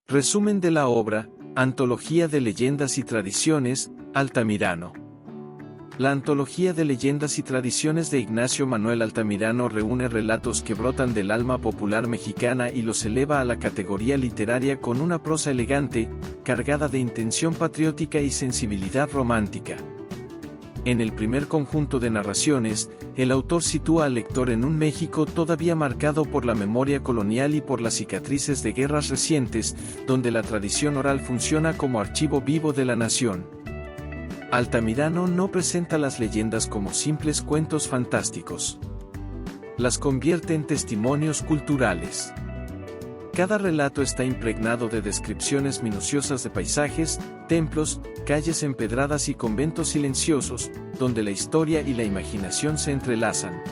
Resumen de la obra, Antología de Leyendas y Tradiciones, Altamirano. La Antología de Leyendas y Tradiciones de Ignacio Manuel Altamirano reúne relatos que brotan del alma popular mexicana y los eleva a la categoría literaria con una prosa elegante, cargada de intención patriótica y sensibilidad romántica. En el primer conjunto de narraciones, el autor sitúa al lector en un México todavía marcado por la memoria colonial y por las cicatrices de guerras recientes, donde la tradición oral funciona como archivo vivo de la nación. Altamirano no presenta las leyendas como simples cuentos fantásticos. Las convierte en testimonios culturales. Cada relato está impregnado de descripciones minuciosas de paisajes, templos, calles empedradas y conventos silenciosos, donde la historia y la imaginación se entrelazan.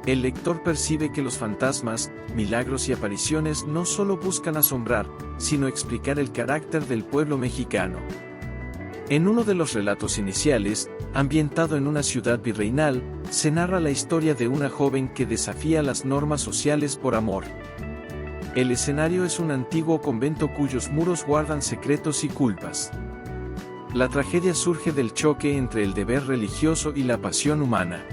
El lector percibe que los fantasmas, milagros y apariciones no solo buscan asombrar, sino explicar el carácter del pueblo mexicano. En uno de los relatos iniciales, ambientado en una ciudad virreinal, se narra la historia de una joven que desafía las normas sociales por amor. El escenario es un antiguo convento cuyos muros guardan secretos y culpas. La tragedia surge del choque entre el deber religioso y la pasión humana.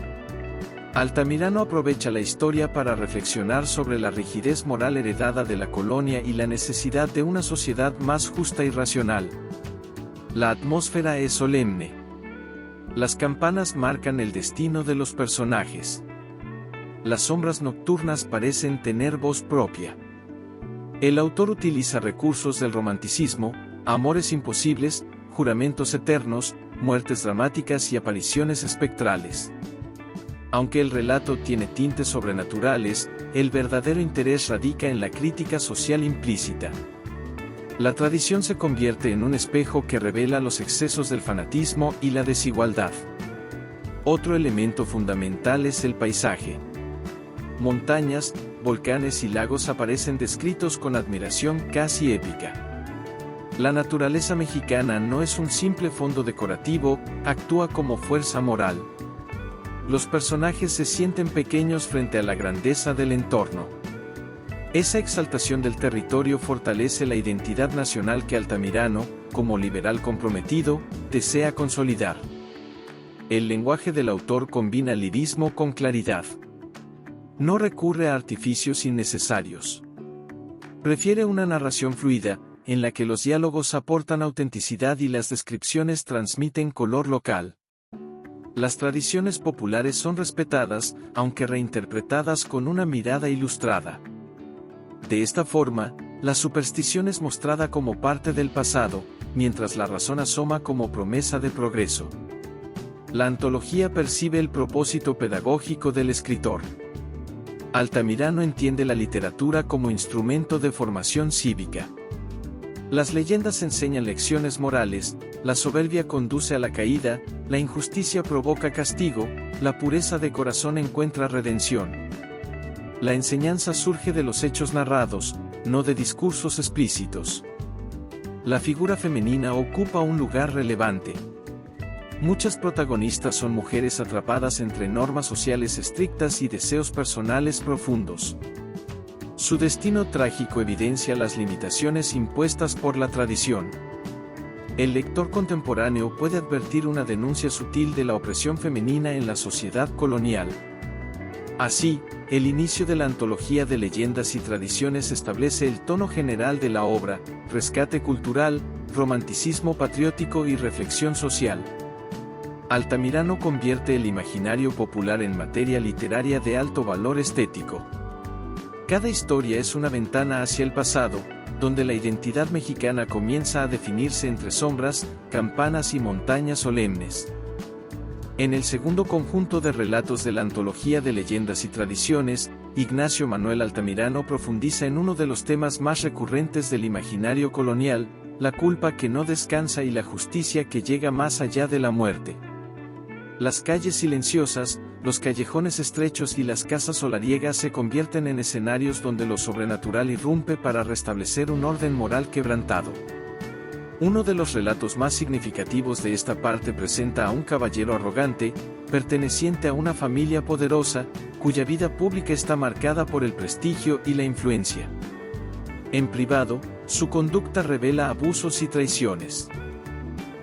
Altamirano aprovecha la historia para reflexionar sobre la rigidez moral heredada de la colonia y la necesidad de una sociedad más justa y racional. La atmósfera es solemne. Las campanas marcan el destino de los personajes. Las sombras nocturnas parecen tener voz propia. El autor utiliza recursos del romanticismo, amores imposibles, juramentos eternos, muertes dramáticas y apariciones espectrales. Aunque el relato tiene tintes sobrenaturales, el verdadero interés radica en la crítica social implícita. La tradición se convierte en un espejo que revela los excesos del fanatismo y la desigualdad. Otro elemento fundamental es el paisaje. Montañas, volcanes y lagos aparecen descritos con admiración casi épica. La naturaleza mexicana no es un simple fondo decorativo, actúa como fuerza moral. Los personajes se sienten pequeños frente a la grandeza del entorno. Esa exaltación del territorio fortalece la identidad nacional que Altamirano, como liberal comprometido, desea consolidar. El lenguaje del autor combina lirismo con claridad. No recurre a artificios innecesarios. Prefiere una narración fluida, en la que los diálogos aportan autenticidad y las descripciones transmiten color local. Las tradiciones populares son respetadas, aunque reinterpretadas con una mirada ilustrada. De esta forma, la superstición es mostrada como parte del pasado, mientras la razón asoma como promesa de progreso. La antología percibe el propósito pedagógico del escritor. Altamirano entiende la literatura como instrumento de formación cívica. Las leyendas enseñan lecciones morales, la soberbia conduce a la caída, la injusticia provoca castigo, la pureza de corazón encuentra redención. La enseñanza surge de los hechos narrados, no de discursos explícitos. La figura femenina ocupa un lugar relevante. Muchas protagonistas son mujeres atrapadas entre normas sociales estrictas y deseos personales profundos. Su destino trágico evidencia las limitaciones impuestas por la tradición. El lector contemporáneo puede advertir una denuncia sutil de la opresión femenina en la sociedad colonial. Así, el inicio de la antología de leyendas y tradiciones establece el tono general de la obra, rescate cultural, romanticismo patriótico y reflexión social. Altamirano convierte el imaginario popular en materia literaria de alto valor estético. Cada historia es una ventana hacia el pasado, donde la identidad mexicana comienza a definirse entre sombras, campanas y montañas solemnes. En el segundo conjunto de relatos de la Antología de Leyendas y Tradiciones, Ignacio Manuel Altamirano profundiza en uno de los temas más recurrentes del imaginario colonial, la culpa que no descansa y la justicia que llega más allá de la muerte. Las calles silenciosas, los callejones estrechos y las casas solariegas se convierten en escenarios donde lo sobrenatural irrumpe para restablecer un orden moral quebrantado. Uno de los relatos más significativos de esta parte presenta a un caballero arrogante, perteneciente a una familia poderosa, cuya vida pública está marcada por el prestigio y la influencia. En privado, su conducta revela abusos y traiciones.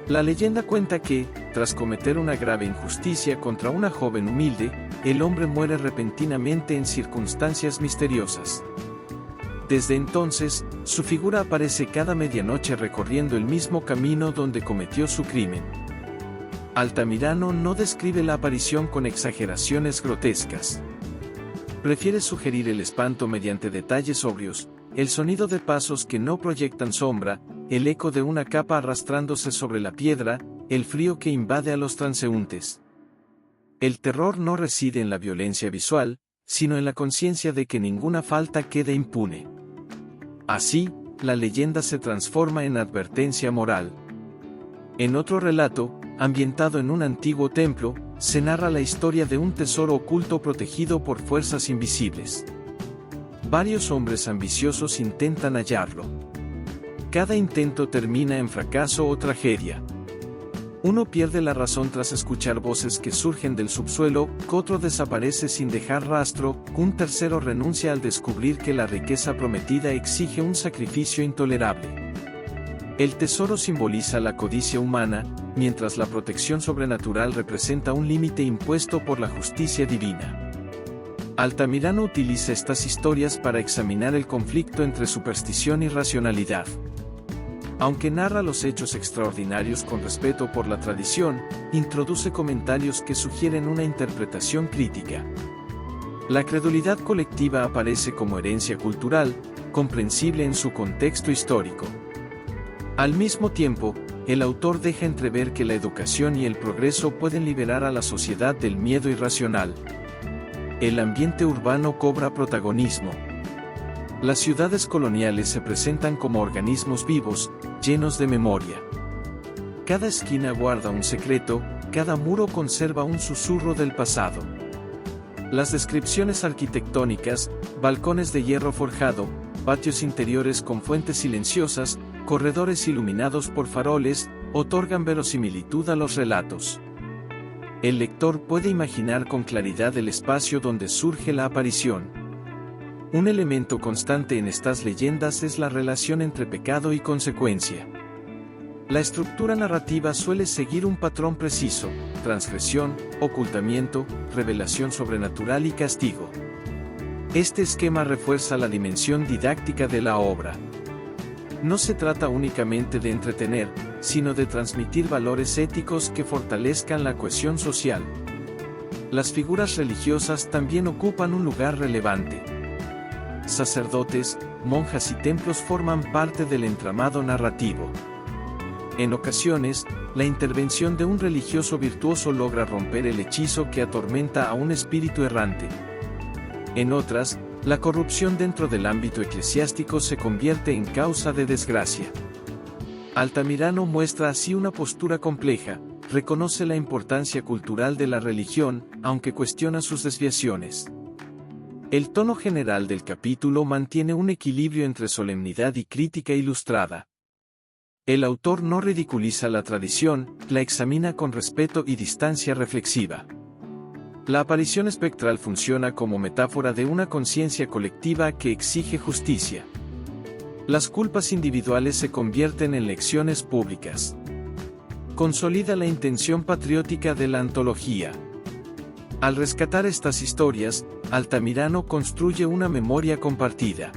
La leyenda cuenta que, tras cometer una grave injusticia contra una joven humilde, el hombre muere repentinamente en circunstancias misteriosas. Desde entonces, su figura aparece cada medianoche recorriendo el mismo camino donde cometió su crimen. Altamirano no describe la aparición con exageraciones grotescas. Prefiere sugerir el espanto mediante detalles sobrios, el sonido de pasos que no proyectan sombra, el eco de una capa arrastrándose sobre la piedra, el frío que invade a los transeúntes. El terror no reside en la violencia visual, sino en la conciencia de que ninguna falta quede impune. Así, la leyenda se transforma en advertencia moral. En otro relato, ambientado en un antiguo templo, se narra la historia de un tesoro oculto protegido por fuerzas invisibles. Varios hombres ambiciosos intentan hallarlo. Cada intento termina en fracaso o tragedia. Uno pierde la razón tras escuchar voces que surgen del subsuelo, otro desaparece sin dejar rastro, un tercero renuncia al descubrir que la riqueza prometida exige un sacrificio intolerable. El tesoro simboliza la codicia humana, mientras la protección sobrenatural representa un límite impuesto por la justicia divina. Altamirano utiliza estas historias para examinar el conflicto entre superstición y racionalidad. Aunque narra los hechos extraordinarios con respeto por la tradición, introduce comentarios que sugieren una interpretación crítica. La credulidad colectiva aparece como herencia cultural, comprensible en su contexto histórico. Al mismo tiempo, el autor deja entrever que la educación y el progreso pueden liberar a la sociedad del miedo irracional. El ambiente urbano cobra protagonismo. Las ciudades coloniales se presentan como organismos vivos, llenos de memoria. Cada esquina guarda un secreto, cada muro conserva un susurro del pasado. Las descripciones arquitectónicas, balcones de hierro forjado, patios interiores con fuentes silenciosas, corredores iluminados por faroles, otorgan verosimilitud a los relatos. El lector puede imaginar con claridad el espacio donde surge la aparición. Un elemento constante en estas leyendas es la relación entre pecado y consecuencia. La estructura narrativa suele seguir un patrón preciso: transgresión, ocultamiento, revelación sobrenatural y castigo. Este esquema refuerza la dimensión didáctica de la obra. No se trata únicamente de entretener, sino de transmitir valores éticos que fortalezcan la cohesión social. Las figuras religiosas también ocupan un lugar relevante. Sacerdotes, monjas y templos forman parte del entramado narrativo. En ocasiones, la intervención de un religioso virtuoso logra romper el hechizo que atormenta a un espíritu errante. En otras, la corrupción dentro del ámbito eclesiástico se convierte en causa de desgracia. Altamirano muestra así una postura compleja, reconoce la importancia cultural de la religión, aunque cuestiona sus desviaciones. El tono general del capítulo mantiene un equilibrio entre solemnidad y crítica ilustrada. El autor no ridiculiza la tradición, la examina con respeto y distancia reflexiva. La aparición espectral funciona como metáfora de una conciencia colectiva que exige justicia. Las culpas individuales se convierten en lecciones públicas. Consolida la intención patriótica de la antología. Al rescatar estas historias, Altamirano construye una memoria compartida.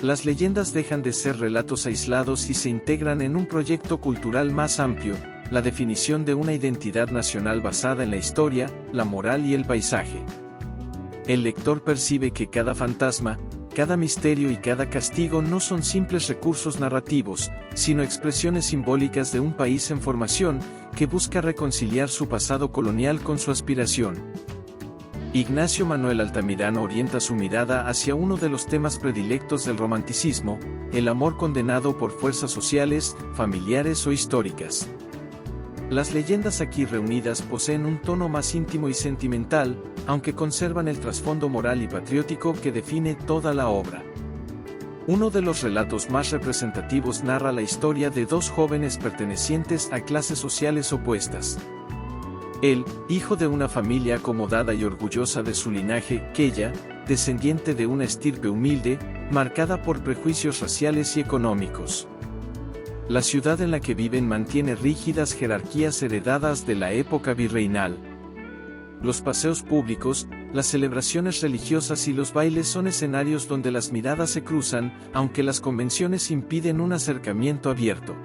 Las leyendas dejan de ser relatos aislados y se integran en un proyecto cultural más amplio, la definición de una identidad nacional basada en la historia, la moral y el paisaje. El lector percibe que cada fantasma, cada misterio y cada castigo no son simples recursos narrativos, sino expresiones simbólicas de un país en formación, que busca reconciliar su pasado colonial con su aspiración. Ignacio Manuel Altamirano orienta su mirada hacia uno de los temas predilectos del romanticismo: el amor condenado por fuerzas sociales, familiares o históricas. Las leyendas aquí reunidas poseen un tono más íntimo y sentimental, aunque conservan el trasfondo moral y patriótico que define toda la obra. Uno de los relatos más representativos narra la historia de dos jóvenes pertenecientes a clases sociales opuestas. Él, hijo de una familia acomodada y orgullosa de su linaje, Quella, descendiente de una estirpe humilde, marcada por prejuicios raciales y económicos. La ciudad en la que viven mantiene rígidas jerarquías heredadas de la época virreinal. Los paseos públicos, las celebraciones religiosas y los bailes son escenarios donde las miradas se cruzan, aunque las convenciones impiden un acercamiento abierto.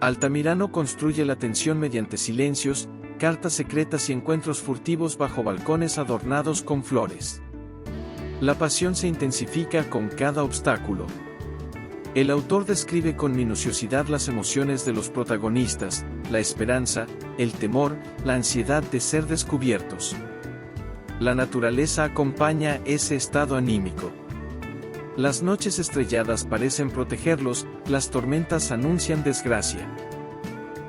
Altamirano construye la tensión mediante silencios, cartas secretas y encuentros furtivos bajo balcones adornados con flores. La pasión se intensifica con cada obstáculo. El autor describe con minuciosidad las emociones de los protagonistas, la esperanza, el temor, la ansiedad de ser descubiertos. La naturaleza acompaña ese estado anímico. Las noches estrelladas parecen protegerlos, las tormentas anuncian desgracia.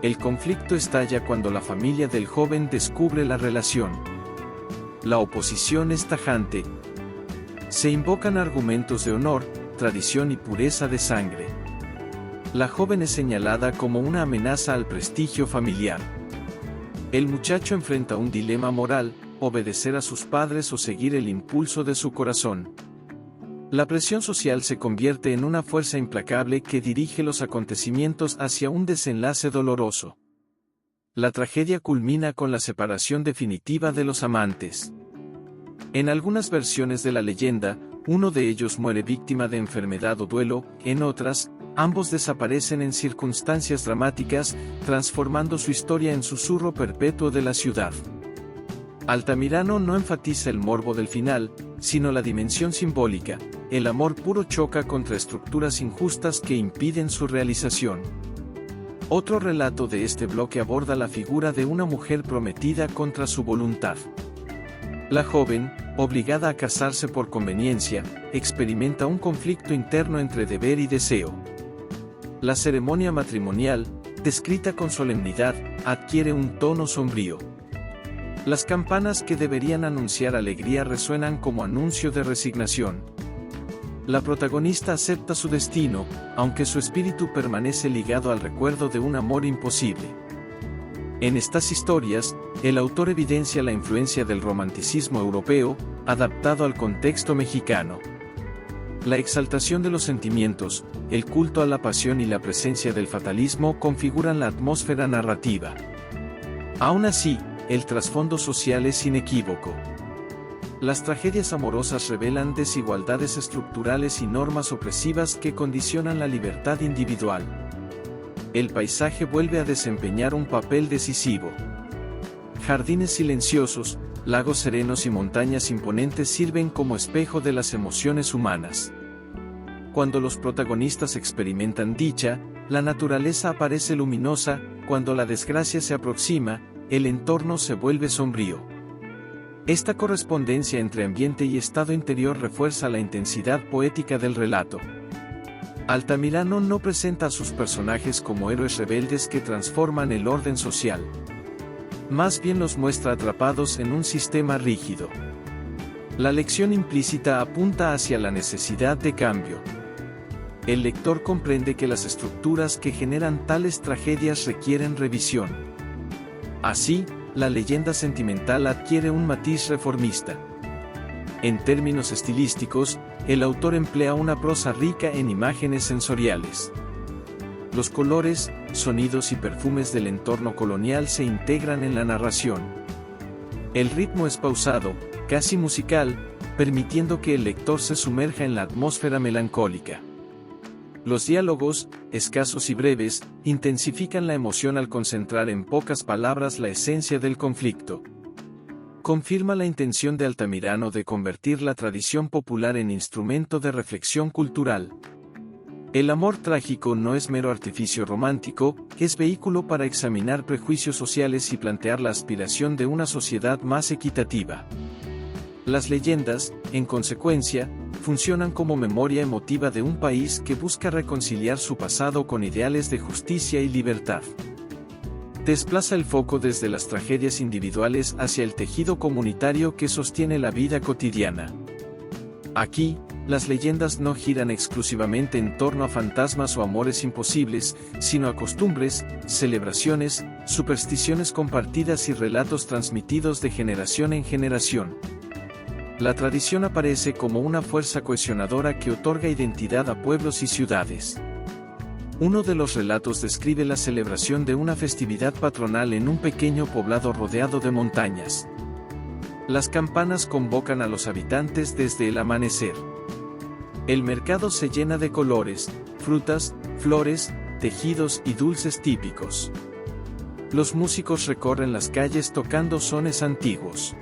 El conflicto estalla cuando la familia del joven descubre la relación. La oposición es tajante. Se invocan argumentos de honor, tradición y pureza de sangre. La joven es señalada como una amenaza al prestigio familiar. El muchacho enfrenta un dilema moral, obedecer a sus padres o seguir el impulso de su corazón. La presión social se convierte en una fuerza implacable que dirige los acontecimientos hacia un desenlace doloroso. La tragedia culmina con la separación definitiva de los amantes. En algunas versiones de la leyenda, uno de ellos muere víctima de enfermedad o duelo, en otras, ambos desaparecen en circunstancias dramáticas, transformando su historia en susurro perpetuo de la ciudad. Altamirano no enfatiza el morbo del final, sino la dimensión simbólica. El amor puro choca contra estructuras injustas que impiden su realización. Otro relato de este bloque aborda la figura de una mujer prometida contra su voluntad. La joven, obligada a casarse por conveniencia, experimenta un conflicto interno entre deber y deseo. La ceremonia matrimonial, descrita con solemnidad, adquiere un tono sombrío. Las campanas que deberían anunciar alegría resuenan como anuncio de resignación. La protagonista acepta su destino, aunque su espíritu permanece ligado al recuerdo de un amor imposible. En estas historias, el autor evidencia la influencia del romanticismo europeo, adaptado al contexto mexicano. La exaltación de los sentimientos, el culto a la pasión y la presencia del fatalismo configuran la atmósfera narrativa. Aún así, el trasfondo social es inequívoco. Las tragedias amorosas revelan desigualdades estructurales y normas opresivas que condicionan la libertad individual. El paisaje vuelve a desempeñar un papel decisivo. Jardines silenciosos, lagos serenos y montañas imponentes sirven como espejo de las emociones humanas. Cuando los protagonistas experimentan dicha, la naturaleza aparece luminosa, cuando la desgracia se aproxima, el entorno se vuelve sombrío. Esta correspondencia entre ambiente y estado interior refuerza la intensidad poética del relato. Altamirano no presenta a sus personajes como héroes rebeldes que transforman el orden social. Más bien los muestra atrapados en un sistema rígido. La lección implícita apunta hacia la necesidad de cambio. El lector comprende que las estructuras que generan tales tragedias requieren revisión. Así, la leyenda sentimental adquiere un matiz reformista. En términos estilísticos, el autor emplea una prosa rica en imágenes sensoriales. Los colores, sonidos y perfumes del entorno colonial se integran en la narración. El ritmo es pausado, casi musical, permitiendo que el lector se sumerja en la atmósfera melancólica. Los diálogos, escasos y breves, intensifican la emoción al concentrar en pocas palabras la esencia del conflicto. Confirma la intención de Altamirano de convertir la tradición popular en instrumento de reflexión cultural. El amor trágico no es mero artificio romántico, es vehículo para examinar prejuicios sociales y plantear la aspiración de una sociedad más equitativa. Las leyendas, en consecuencia, funcionan como memoria emotiva de un país que busca reconciliar su pasado con ideales de justicia y libertad. Desplaza el foco desde las tragedias individuales hacia el tejido comunitario que sostiene la vida cotidiana. Aquí, las leyendas no giran exclusivamente en torno a fantasmas o amores imposibles, sino a costumbres, celebraciones, supersticiones compartidas y relatos transmitidos de generación en generación. La tradición aparece como una fuerza cohesionadora que otorga identidad a pueblos y ciudades. Uno de los relatos describe la celebración de una festividad patronal en un pequeño poblado rodeado de montañas. Las campanas convocan a los habitantes desde el amanecer. El mercado se llena de colores, frutas, flores, tejidos y dulces típicos. Los músicos recorren las calles tocando sones antiguos.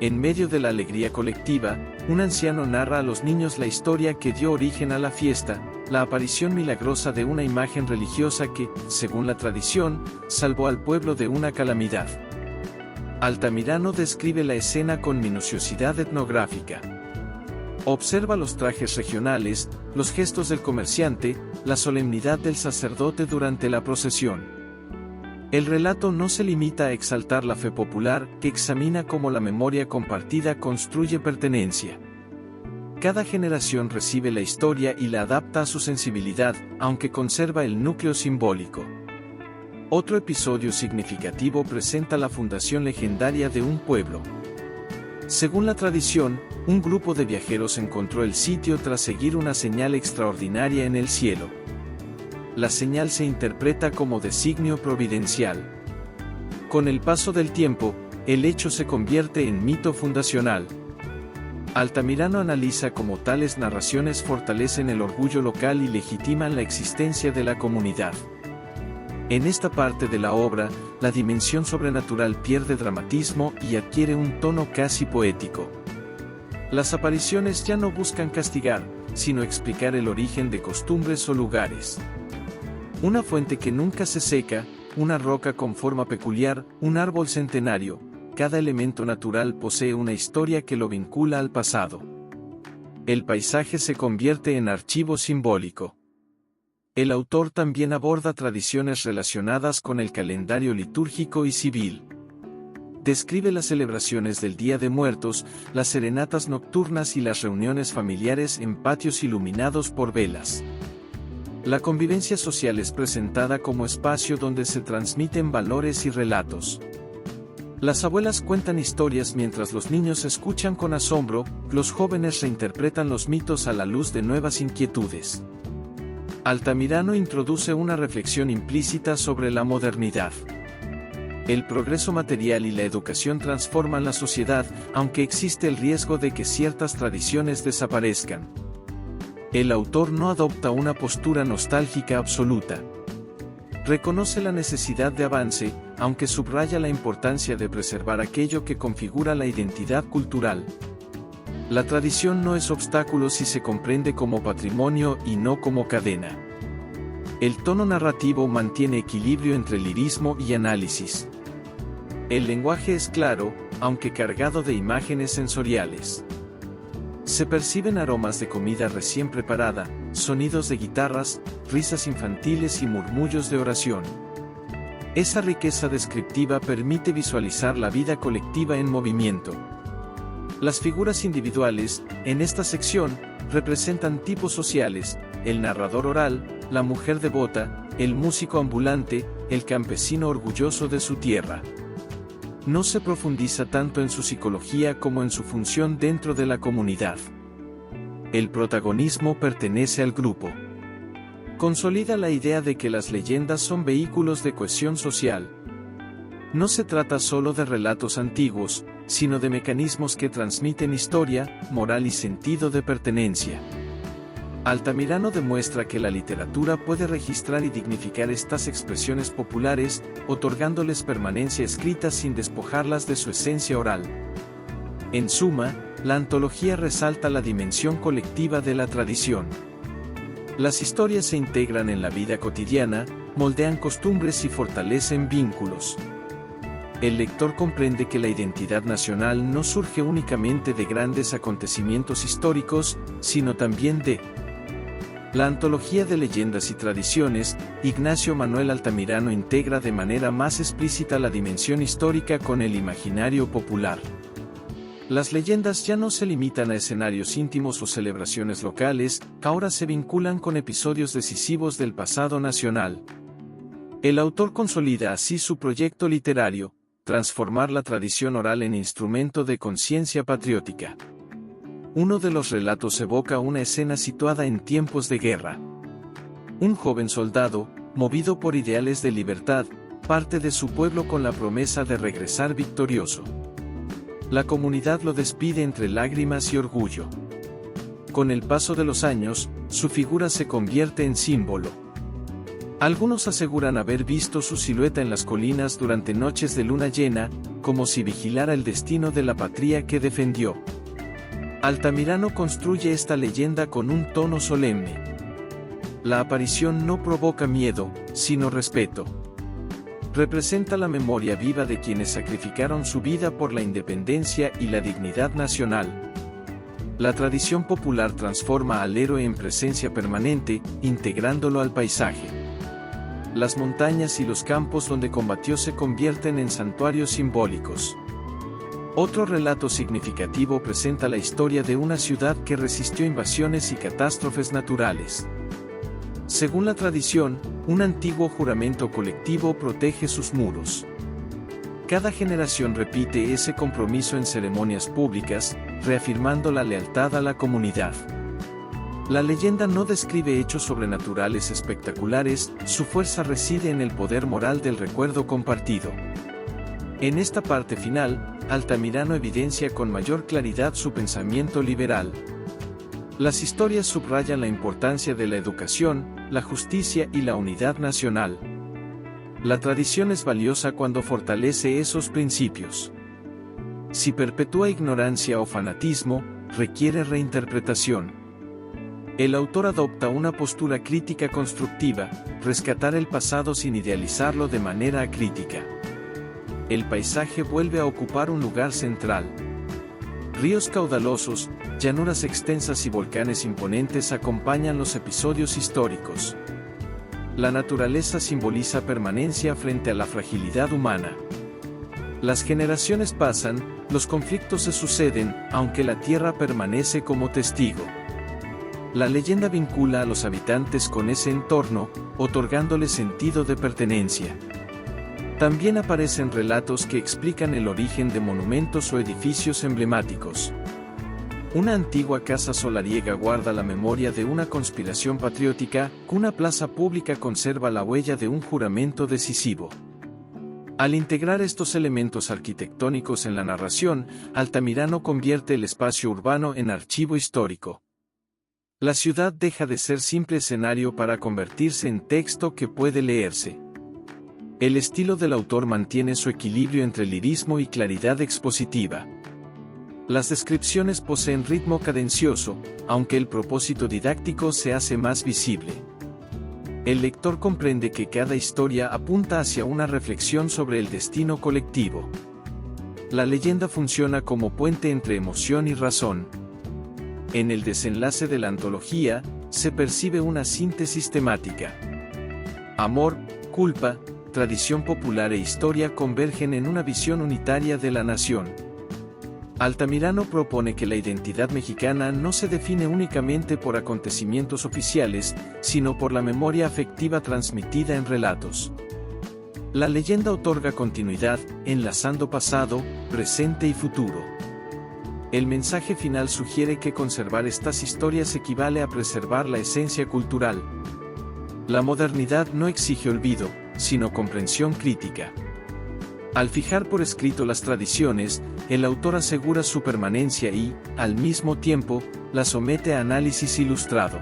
En medio de la alegría colectiva, un anciano narra a los niños la historia que dio origen a la fiesta, la aparición milagrosa de una imagen religiosa que, según la tradición, salvó al pueblo de una calamidad. Altamirano describe la escena con minuciosidad etnográfica. Observa los trajes regionales, los gestos del comerciante, la solemnidad del sacerdote durante la procesión. El relato no se limita a exaltar la fe popular, que examina cómo la memoria compartida construye pertenencia. Cada generación recibe la historia y la adapta a su sensibilidad, aunque conserva el núcleo simbólico. Otro episodio significativo presenta la fundación legendaria de un pueblo. Según la tradición, un grupo de viajeros encontró el sitio tras seguir una señal extraordinaria en el cielo. La señal se interpreta como designio providencial. Con el paso del tiempo, el hecho se convierte en mito fundacional. Altamirano analiza cómo tales narraciones fortalecen el orgullo local y legitiman la existencia de la comunidad. En esta parte de la obra, la dimensión sobrenatural pierde dramatismo y adquiere un tono casi poético. Las apariciones ya no buscan castigar, sino explicar el origen de costumbres o lugares. Una fuente que nunca se seca, una roca con forma peculiar, un árbol centenario, cada elemento natural posee una historia que lo vincula al pasado. El paisaje se convierte en archivo simbólico. El autor también aborda tradiciones relacionadas con el calendario litúrgico y civil. Describe las celebraciones del Día de Muertos, las serenatas nocturnas y las reuniones familiares en patios iluminados por velas. La convivencia social es presentada como espacio donde se transmiten valores y relatos. Las abuelas cuentan historias mientras los niños escuchan con asombro, los jóvenes reinterpretan los mitos a la luz de nuevas inquietudes. Altamirano introduce una reflexión implícita sobre la modernidad. El progreso material y la educación transforman la sociedad, aunque existe el riesgo de que ciertas tradiciones desaparezcan. El autor no adopta una postura nostálgica absoluta. Reconoce la necesidad de avance, aunque subraya la importancia de preservar aquello que configura la identidad cultural. La tradición no es obstáculo si se comprende como patrimonio y no como cadena. El tono narrativo mantiene equilibrio entre lirismo y análisis. El lenguaje es claro, aunque cargado de imágenes sensoriales. Se perciben aromas de comida recién preparada, sonidos de guitarras, risas infantiles y murmullos de oración. Esa riqueza descriptiva permite visualizar la vida colectiva en movimiento. Las figuras individuales, en esta sección, representan tipos sociales: el narrador oral, la mujer devota, el músico ambulante, el campesino orgulloso de su tierra. No se profundiza tanto en su psicología como en su función dentro de la comunidad. El protagonismo pertenece al grupo. Consolida la idea de que las leyendas son vehículos de cohesión social. No se trata solo de relatos antiguos, sino de mecanismos que transmiten historia, moral y sentido de pertenencia. Altamirano demuestra que la literatura puede registrar y dignificar estas expresiones populares, otorgándoles permanencia escrita sin despojarlas de su esencia oral. En suma, la antología resalta la dimensión colectiva de la tradición. Las historias se integran en la vida cotidiana, moldean costumbres y fortalecen vínculos. El lector comprende que la identidad nacional no surge únicamente de grandes acontecimientos históricos, sino también de la antología de leyendas y tradiciones. Ignacio Manuel Altamirano integra de manera más explícita la dimensión histórica con el imaginario popular. Las leyendas ya no se limitan a escenarios íntimos o celebraciones locales, ahora se vinculan con episodios decisivos del pasado nacional. El autor consolida así su proyecto literario, transformar la tradición oral en instrumento de conciencia patriótica. Uno de los relatos evoca una escena situada en tiempos de guerra. Un joven soldado, movido por ideales de libertad, parte de su pueblo con la promesa de regresar victorioso. La comunidad lo despide entre lágrimas y orgullo. Con el paso de los años, su figura se convierte en símbolo. Algunos aseguran haber visto su silueta en las colinas durante noches de luna llena, como si vigilara el destino de la patria que defendió. Altamirano construye esta leyenda con un tono solemne. La aparición no provoca miedo, sino respeto. Representa la memoria viva de quienes sacrificaron su vida por la independencia y la dignidad nacional. La tradición popular transforma al héroe en presencia permanente, integrándolo al paisaje. Las montañas y los campos donde combatió se convierten en santuarios simbólicos. Otro relato significativo presenta la historia de una ciudad que resistió invasiones y catástrofes naturales. Según la tradición, un antiguo juramento colectivo protege sus muros. Cada generación repite ese compromiso en ceremonias públicas, reafirmando la lealtad a la comunidad. La leyenda no describe hechos sobrenaturales espectaculares, su fuerza reside en el poder moral del recuerdo compartido. En esta parte final, Altamirano evidencia con mayor claridad su pensamiento liberal. Las historias subrayan la importancia de la educación, la justicia y la unidad nacional. La tradición es valiosa cuando fortalece esos principios. Si perpetúa ignorancia o fanatismo, requiere reinterpretación. El autor adopta una postura crítica constructiva, rescatar el pasado sin idealizarlo de manera acrítica. El paisaje vuelve a ocupar un lugar central. Ríos caudalosos, llanuras extensas y volcanes imponentes acompañan los episodios históricos. La naturaleza simboliza permanencia frente a la fragilidad humana. Las generaciones pasan, los conflictos se suceden, aunque la tierra permanece como testigo. La leyenda vincula a los habitantes con ese entorno, otorgándoles sentido de pertenencia. También aparecen relatos que explican el origen de monumentos o edificios emblemáticos. Una antigua casa solariega guarda la memoria de una conspiración patriótica, una plaza pública conserva la huella de un juramento decisivo. Al integrar estos elementos arquitectónicos en la narración, Altamirano convierte el espacio urbano en archivo histórico. La ciudad deja de ser simple escenario para convertirse en texto que puede leerse. El estilo del autor mantiene su equilibrio entre lirismo y claridad expositiva. Las descripciones poseen ritmo cadencioso, aunque el propósito didáctico se hace más visible. El lector comprende que cada historia apunta hacia una reflexión sobre el destino colectivo. La leyenda funciona como puente entre emoción y razón. En el desenlace de la antología, se percibe una síntesis temática. Amor, culpa, tradición popular e historia convergen en una visión unitaria de la nación. Altamirano propone que la identidad mexicana no se define únicamente por acontecimientos oficiales, sino por la memoria afectiva transmitida en relatos. La leyenda otorga continuidad, enlazando pasado, presente y futuro. El mensaje final sugiere que conservar estas historias equivale a preservar la esencia cultural. La modernidad no exige olvido, sino comprensión crítica. Al fijar por escrito las tradiciones, el autor asegura su permanencia y, al mismo tiempo, la somete a análisis ilustrado.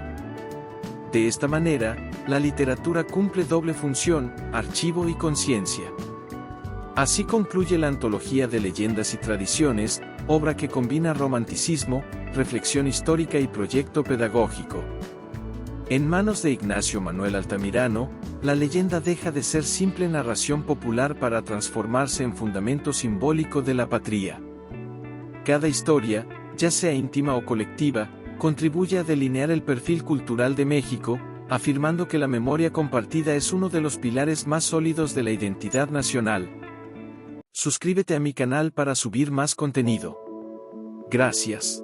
De esta manera, la literatura cumple doble función, archivo y conciencia. Así concluye la antología de leyendas y tradiciones, obra que combina romanticismo, reflexión histórica y proyecto pedagógico. En manos de Ignacio Manuel Altamirano, la leyenda deja de ser simple narración popular para transformarse en fundamento simbólico de la patria. Cada historia, ya sea íntima o colectiva, contribuye a delinear el perfil cultural de México, afirmando que la memoria compartida es uno de los pilares más sólidos de la identidad nacional. Suscríbete a mi canal para subir más contenido. Gracias.